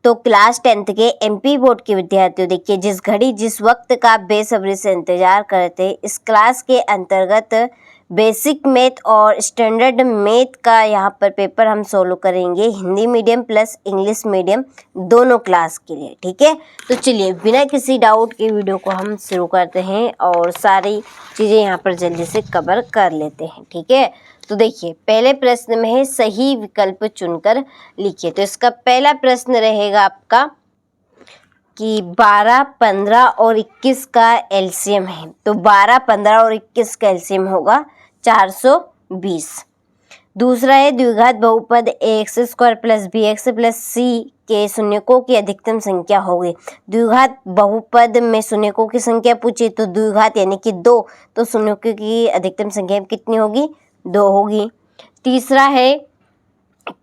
तो class 10th के MP board के विद्यार्थियों, देखिए जिस घड़ी जिस वक्त का बेसब्री से इंतजार करते, इस क्लास के अंतर्गत बेसिक मैथ और स्टैंडर्ड मैथ का यहाँ पर पेपर हम सोल्व करेंगे, Hindi medium plus English medium दोनों क्लास के लिए। ठीक है, तो चलिए बिना किसी डाउट के वीडियो को हम शुरू करते हैं और सारी चीज़ें यहाँ पर जल्दी से कवर कर लेते हैं। ठीक है, तो देखिए पहले प्रश्न में है सही विकल्प चुनकर लिखिए। तो इसका पहला प्रश्न रहेगा आपका कि 12, 15 और 21 का एलसीएम है। तो 12, 15 और 21 का एलसीएम होगा 420। दूसरा है द्विघात बहुपद ax square plus bx plus c के शून्यकों की अधिकतम संख्या होगी। द्विघात बहुपद में शून्यकों की संख्या पूछी तो द्विघात यानी कि 2, तो शून्यकों की अधिकतम संख्या कितनी होगी? 2 होगी। तीसरा है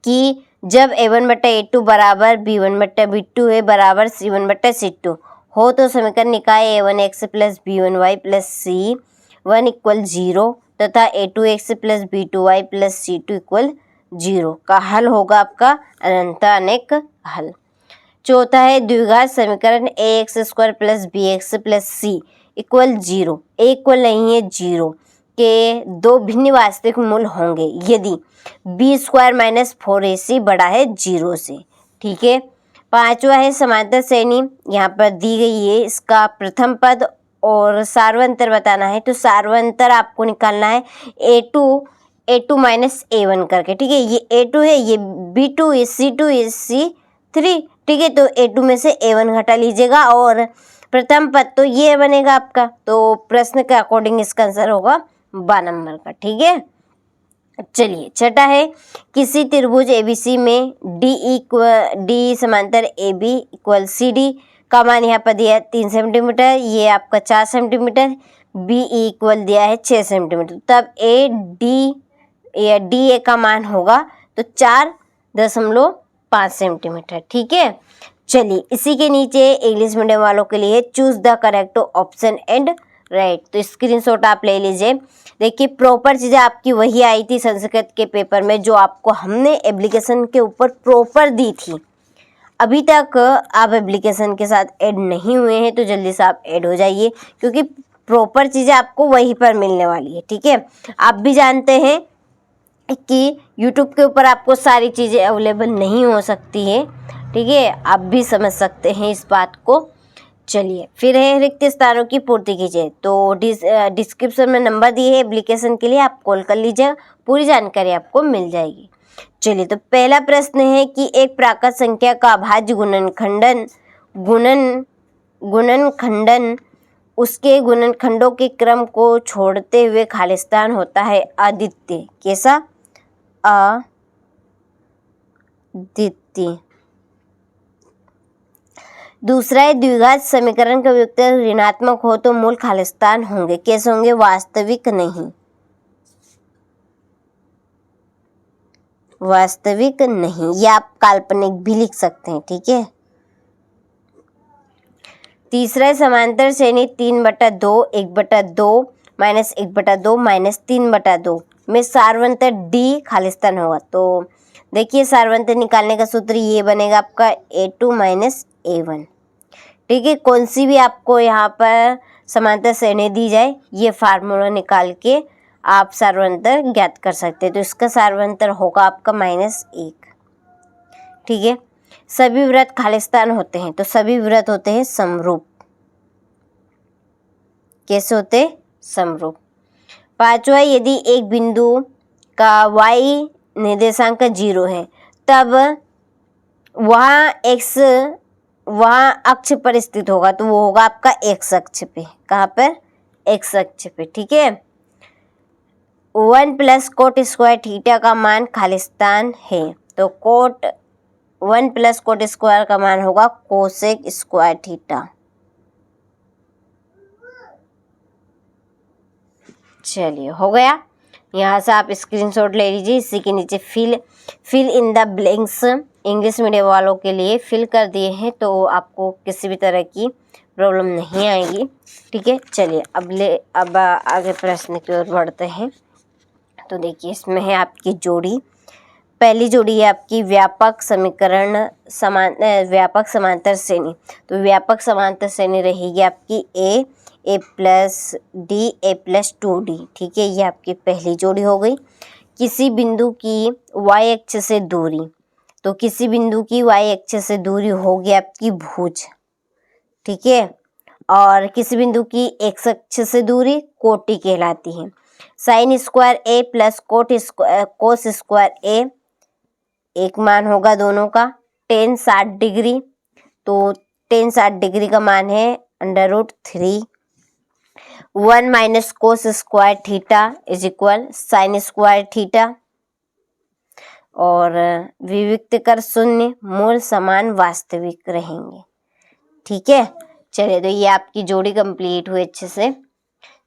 कि जब a1 बट्टा a2 बराबर b1 बट्टा b2 है बराबर c1 बट्टा c2 हो तो समीकरण निकाय a1x plus b1y plus c1 equal 0 तथा a2x plus b2y plus c2 equal 0 का हल होगा आपका अनंत अनेक हल। चौथा है द्विघात समीकरण ax square plus bx plus c equal 0, a equal नहीं है 0 के दो भिन्न वास्तविक मूल होंगे यदि b स्क्वायर माइनस 4ac बड़ा है 0 से। ठीक है, पांचवा है समांतर श्रेणी यहाँ पर दी गई है, इसका प्रथम पद और सार्वंतर बताना है। तो सार्वंतर आपको निकालना है a2 माइनस a1 करके। ठीक है, ये a2 है, ये b2, ये c2, ये c3। ठीक है, तो a2 में से a1 घटा लीजिएगा और प्रथम पद तो ये बनेगा आपका। तो प्रश्न के अकॉर्डिंग इसका आंसर होगा 12 नंबर का। ठीक है, चलिए छठा है किसी त्रिभुज एबीसी में डी समांतर AB इक्वल CD का मान यहाँ पर दिया है 3 सेंटीमीटर, ये आपका 4 सेंटीमीटर, BE इक्वल दिया है 6 सेंटीमीटर। तब DA का मान होगा तो 4.5 सेंटीमीटर। ठीक है, चलिए इसी के नीचे इंग्लिश मीडियम वालों के लिए choose the correct option and right. तो स्क्रीनशॉट आप ले लीजिए। देखिए प्रॉपर चीज़ें आपकी वही आई थी संस्कृत के पेपर में जो आपको हमने एप्लीकेशन के ऊपर प्रॉपर दी थी। अभी तक आप एप्लीकेशन के साथ ऐड नहीं हुए हैं तो जल्दी से आप ऐड हो जाइए क्योंकि प्रॉपर चीज़ें आपको वहीं पर मिलने वाली है। ठीक है, आप भी जानते हैं कि यूट्यूब के ऊपर आपको सारी चीज़ें अवेलेबल नहीं हो सकती है। ठीक है, आप भी समझ सकते हैं इस बात को। चलिए फिर है रिक्त स्थानों की पूर्ति कीजिए। तो डिस्क्रिप्शन में नंबर दिए है एप्लीकेशन के लिए, आप कॉल कर लीजिए, पूरी जानकारी आपको मिल जाएगी। चलिए तो पहला प्रश्न है कि एक प्राकृत संख्या का अभाज्य गुणनखंडन उसके गुणनखंडों के क्रम को छोड़ते हुए खालिस्तान होता है अद्वितीय। कैसा? अद्वितीय। दूसरा है द्विघात समीकरण का व्युत्तर ऋणात्मक हो तो मूल खालिस्तान होंगे। कैसे होंगे? वास्तविक नहीं, वास्तविक नहीं, या आप काल्पनिक भी लिख सकते हैं। ठीक है, तीसरा है समांतर श्रेणी 3/2, 1/2 माइनस 1/2 माइनस 3/2 में सार्वंतर D खालिस्तान होगा। तो देखिए सार्वंतर निकालने का सूत्र ये बनेगा आपका A2 माइनस A1। ठीक है, कौन सी भी आपको यहाँ पर समांतर श्रेणी दी जाए ये फार्मूला निकाल के आप सार्वंतर ज्ञात कर सकते हैं। तो इसका सार्वंतर होगा आपका -1। ठीक है, सभी वृत्त खालिस्तान होते हैं तो सभी वृत्त होते हैं समरूप। कैसे होते? समरूप। पांचवा, यदि एक बिंदु का y निर्देशांक 0 है तब वहाँ अक्ष पर स्थित होगा तो वो होगा आपका x अक्ष पे। कहाँ पर? x अक्ष पे। ठीक है, 1 प्लस कोट स्क्वायर थीटा का मान खालिस्तान है तो 1 प्लस कोट स्क्वायर का मान होगा कोसेक स्क्वायर थीटा। चलिए हो गया, यहाँ से आप स्क्रीनशॉट ले लीजिए। इसी के नीचे fill in the blanks English medium वालों के लिए फिल कर दिए हैं तो आपको किसी भी तरह की प्रॉब्लम नहीं आएगी। ठीक है, चलिए अब आगे प्रश्न की ओर बढ़ते हैं। तो देखिए इसमें है आपकी जोड़ी। पहली जोड़ी है आपकी व्यापक समीकरण व्यापक समांतर श्रेणी। तो व्यापक समांतर श्रेणी रहेगी आपकी A plus D A plus 2d। ठीक है, ये आपकी पहली जोड़ी हो गई। किसी बिंदु की y अक्ष से दूरी, तो किसी बिंदु की y अक्ष से दूरी होगी आपकी भुज। ठीक है, और किसी बिंदु की x अक्ष से दूरी कोटि कहलाती है। साइन स्क्वायर ए प्लस कोस स्क्वायर ए, एक मान होगा दोनों का टेन 60 डिग्री। तो टेन 60 डिग्री का मान है √3। 1 minus cos square theta is equal sine square theta. और विविक्त कर शून्य, मूल समान वास्तविक रहेंगे। ठीक है, चलिए तो ये आपकी जोड़ी कंप्लीट हुई अच्छे से।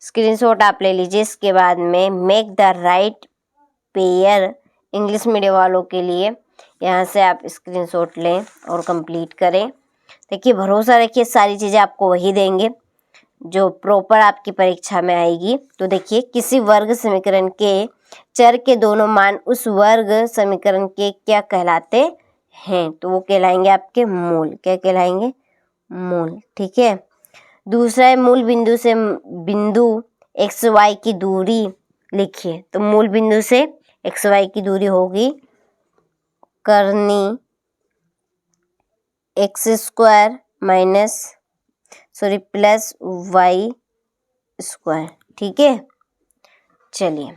स्क्रीनशॉट आप ले लीजिए। इसके बाद में make the right pair, English medium वालों के लिए यहाँ से आप स्क्रीनशॉट लें और कंप्लीट करें। देखिए, भरोसा रखिए सारी चीज़ें आपको वही देंगे जो प्रॉपर आपकी परीक्षा में आएगी। तो देखिए, किसी वर्ग समीकरण के चर के दोनों मान उस वर्ग समीकरण के क्या कहलाते हैं? तो वो कहलाएंगे आपके मूल। क्या कहलाएंगे? मूल। ठीक है, दूसरा है मूल बिंदु से बिंदु एक्स वाई की दूरी लिखिए। तो मूल बिंदु से एक्स वाई की दूरी होगी करनी x square plus y square. ठीक है, चलिए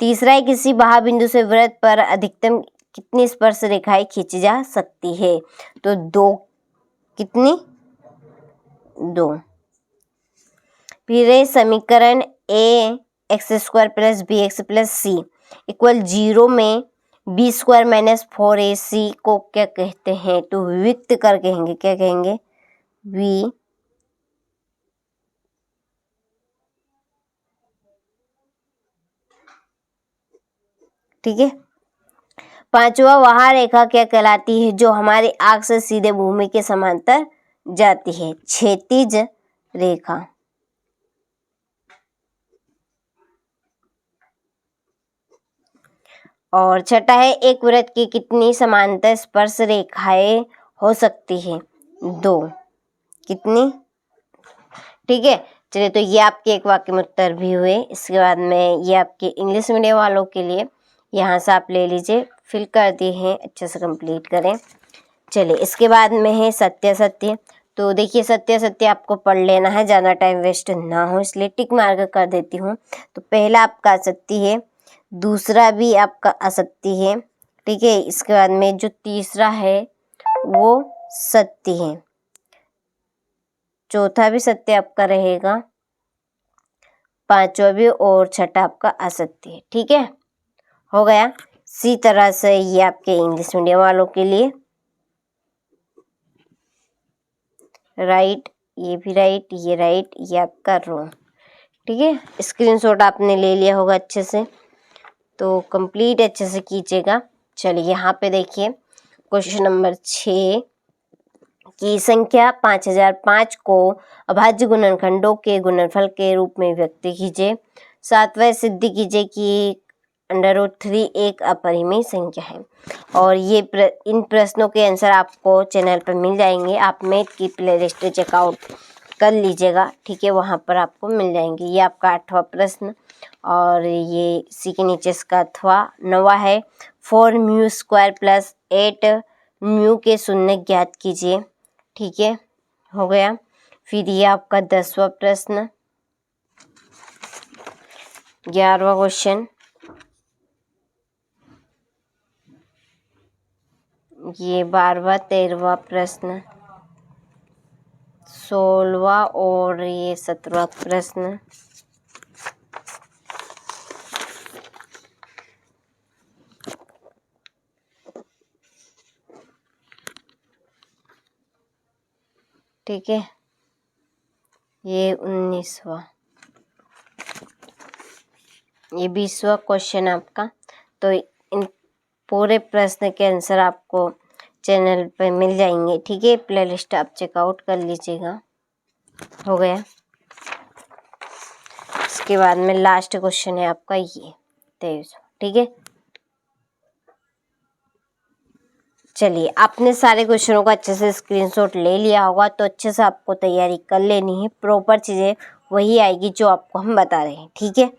तीसरा है किसी बिंदु से वृत्त पर अधिकतम कितनी स्पर्श रेखाएं खींची जा सकती है? तो 2। कितनी? 2। फिर है समीकरण A X square plus B X plus C equal 0 में बी स्क्वायर माइनस 4ac को क्या कहते हैं? तो विविक्त कर कहेंगे। क्या कहेंगे? वी। ठीक है, पांचवा वह रेखा क्या कहलाती है जो हमारी आंख से सीधे भूमि के समांतर जाती है? क्षैतिज रेखा। और छठा है एक वृत्त की कितनी समांतर स्पर्श रेखाएं हो सकती है? 2। कितनी? ठीक है, चलिए तो ये आपके एक वाक्य में उत्तर भी हुए। इसके बाद में ये आपके इंग्लिश मीडियम वालों के लिए यहाँ से आप ले लीजिए, फिल कर दिए हैं, अच्छे से कंप्लीट करें। चलिए इसके बाद में है सत्य सत्य। तो देखिए, सत्य सत्य आपको पढ़ लेना है, ज़्यादा टाइम वेस्ट ना हो, इसलिए टिक मार्क कर देती हूँ। तो पहला आपका सत्य है, दूसरा भी आपका असत्य है। ठीक है, इसके बाद में जो तीसरा है वो सत्य है, चौथा भी सत्य आपका रहेगा, पांचवा भी, और छठा आपका असत्य है। ठीक है, हो गया। इसी तरह से ये आपके इंग्लिश मीडियम वालों के लिए राइट, ये भी राइट, ये राइट, ये आपका रॉन्ग। ठीक है, स्क्रीनशॉट आपने ले लिया होगा अच्छे से, तो कंप्लीट अच्छे से कीजिएगा। चलिए यहाँ पे देखिए क्वेश्चन नंबर 6 की संख्या 5005 को अभाज्य गुणनखंडों के गुणनफल के रूप में व्यक्त कीजिए। सातवां सिद्ध कीजिए कि √3 एक अपरिमेय संख्या है। और ये इन प्रश्नों के आंसर आपको चैनल पर मिल जाएंगे। आप मैथ की प्लेलिस्ट चेकआउट कर लीजिएगा। ठीक है, वहाँ पर आपको मिल जाएंगे। ये आपका 8वां प्रश्न, और ये इसी के नीचे इसका 9वां है 4 म्यू स्क्वायर प्लस 8 म्यू के शून्य ज्ञात कीजिए। ठीक है, हो गया। फिर ये आपका 10वां प्रश्न, 11वां क्वेश्चन, ये 12वां 13वां प्रश्न, 16वां और ये 17वां प्रश्न। ठीक है, ये 19वां, ये 20वां क्वेश्चन आपका। तो इन पूरे प्रश्न के आंसर आपको चैनल पे मिल जाएंगे। ठीक है, प्लेलिस्ट आप चेकआउट कर लीजिएगा। हो गया। इसके बाद में लास्ट क्वेश्चन है आपका ये 23। ठीक है, चलिए, आपने सारे क्वेश्चनों का अच्छे से स्क्रीनशॉट ले लिया होगा, तो अच्छे से आपको तैयारी कर लेनी है। प्रॉपर चीज़ें वही आएगी जो आपको हम बता रहे हैं, ठीक है।